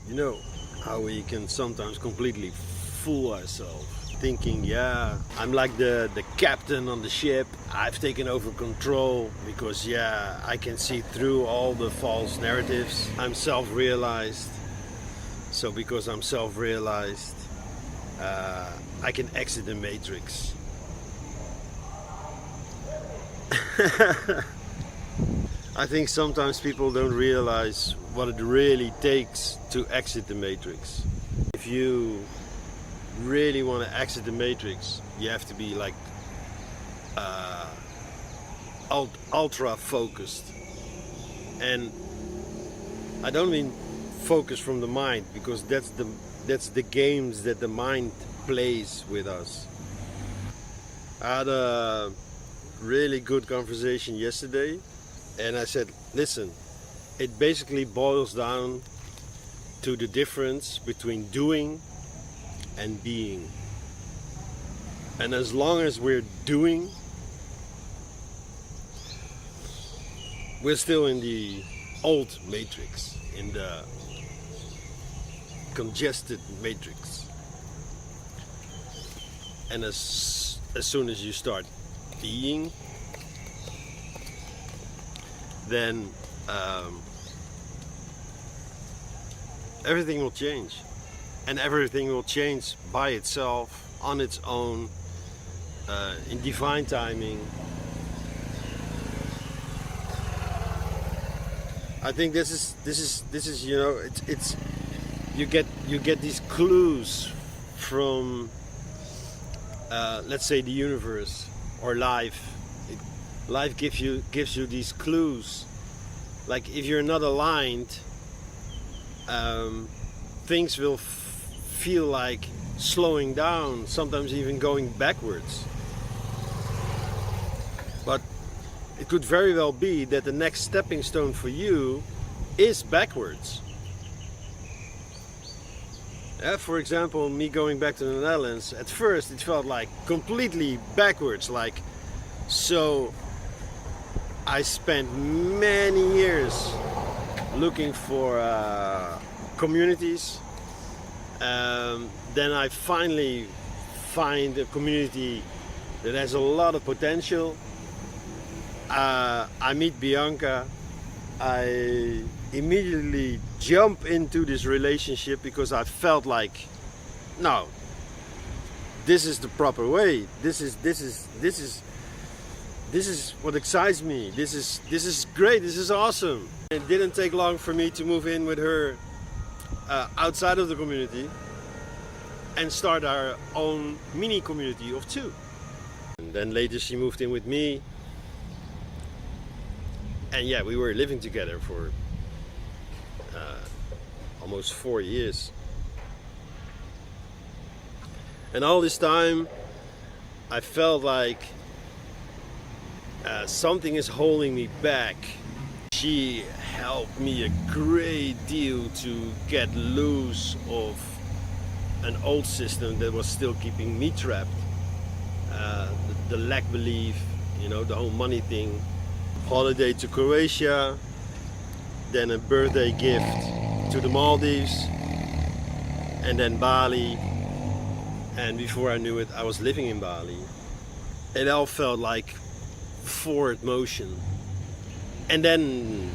You know how we can sometimes completely fool ourselves, thinking, yeah, I'm like the captain on the ship. I've taken over control because, yeah, I can see through all the false narratives. I'm self-realized. So because I'm self-realized, I can exit the matrix. I think sometimes people don't realize what it really takes to exit the matrix. If you really want to exit the matrix, you have to be like ultra focused. And I don't mean focus from the mind, because that's the games that the mind plays with us. I had a really good conversation yesterday, and I said, listen, it basically boils down to the difference between doing and being. And as long as we're doing, we're still in the old matrix, in the congested matrix. And as soon as you start being, then everything will change, and everything will change by itself, on its own, in divine timing. I think this is you know, it's you get these clues from let's say the universe or life. Life gives you these clues. Like if you're not aligned, things will feel like slowing down, sometimes even going backwards. But it could very well be that the next stepping stone for you is backwards. For example, me going back to the Netherlands, at first it felt like completely backwards. Like, so I spent many years looking for communities. Then I finally find a community that has a lot of potential. I meet Bianca. I immediately jump into this relationship because I felt like, no, this is the proper way. This is what excites me. This is great. This is awesome. It didn't take long for me to move in with her outside of the community and start our own mini community of two. And then later she moved in with me. And yeah, we were living together for almost 4 years. And all this time I felt like something is holding me back. She helped me a great deal to get loose of an old system that was still keeping me trapped. The lack belief, you know, the whole money thing. Holiday to Croatia, then a birthday gift to the Maldives, and then Bali. And before I knew it, I was living in Bali. It all felt like forward motion. And then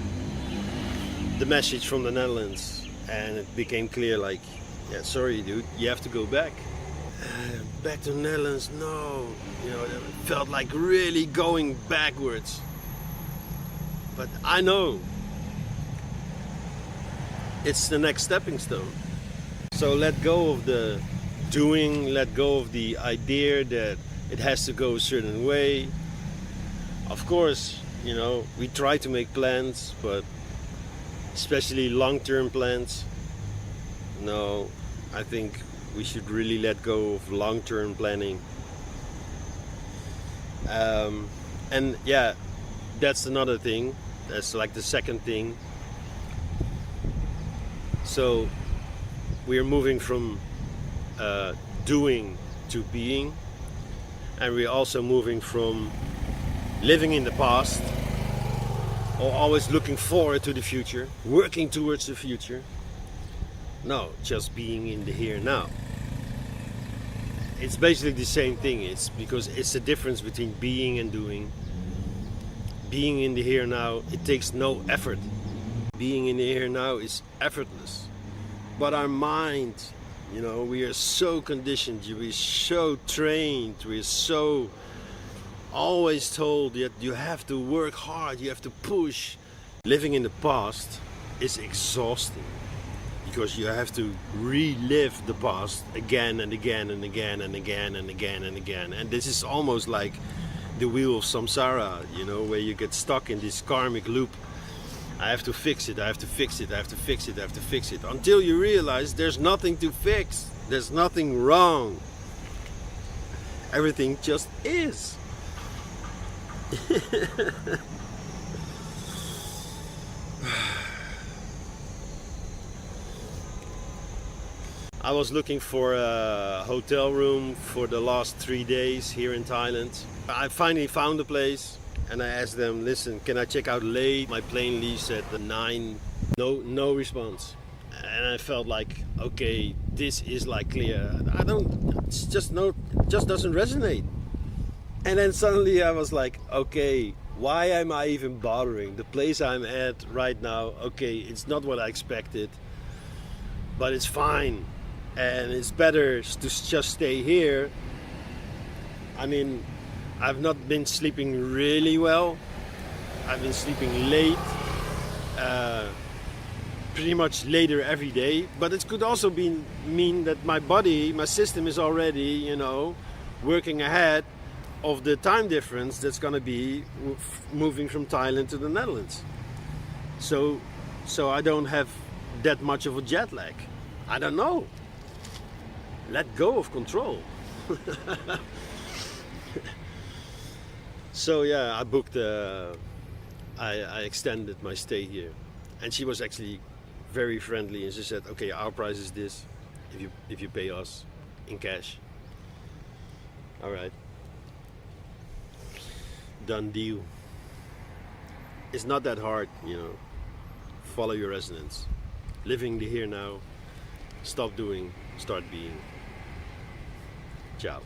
the message from the Netherlands, and it became clear, like, yeah, sorry dude, you have to go back. Back to the Netherlands, no. You know, it felt like really going backwards. But I know it's the next stepping stone. So let go of the doing, let go of the idea that it has to go a certain way. Of course, you know, we try to make plans, but especially long-term plans, no, I think we should really let go of long-term planning. And yeah, that's another thing. That's like the second thing. So we're moving from doing to being, and we're also moving from living in the past or always looking forward to the future, working towards the future, No, just being in the here and now. It's basically the same thing. It's because it's the difference between being and doing. Being in the here and now, it takes no effort. Being in the here and now is effortless. But our mind, you know, we are so conditioned, we're so trained, we're so always told that you have to work hard, you have to push. Living in the past is exhausting because you have to relive the past again and again and again and again and again and again. And this is almost like the wheel of samsara, you know, where you get stuck in this karmic loop. I have to fix it, I have to fix it, I have to fix it, I have to fix it. Until you realize there's nothing to fix, there's nothing wrong. Everything just is. I was looking for a hotel room for the last 3 days here in Thailand. I finally found a place and I asked them, listen, can I check out late? My plane leaves at 9. No response. And I felt like, okay, this is like clear. It's just doesn't resonate. And then suddenly I was like, okay, why am I even bothering? The place I'm at right now, okay, it's not what I expected, but it's fine. And it's better to just stay here. I mean, I've not been sleeping really well. I've been sleeping late, pretty much later every day. But it could also mean that my body, my system is already, you know, working ahead of the time difference that's gonna be moving from Thailand to the Netherlands. So I don't have that much of a jet lag. I don't know. Let go of control. So yeah, I booked. I extended my stay here, and she was actually very friendly, and she said, "Okay, our price is this. If you pay us in cash, all right, done deal." It's not that hard, you know. Follow your resonance. Living the here now. Stop doing. Start being. Ciao.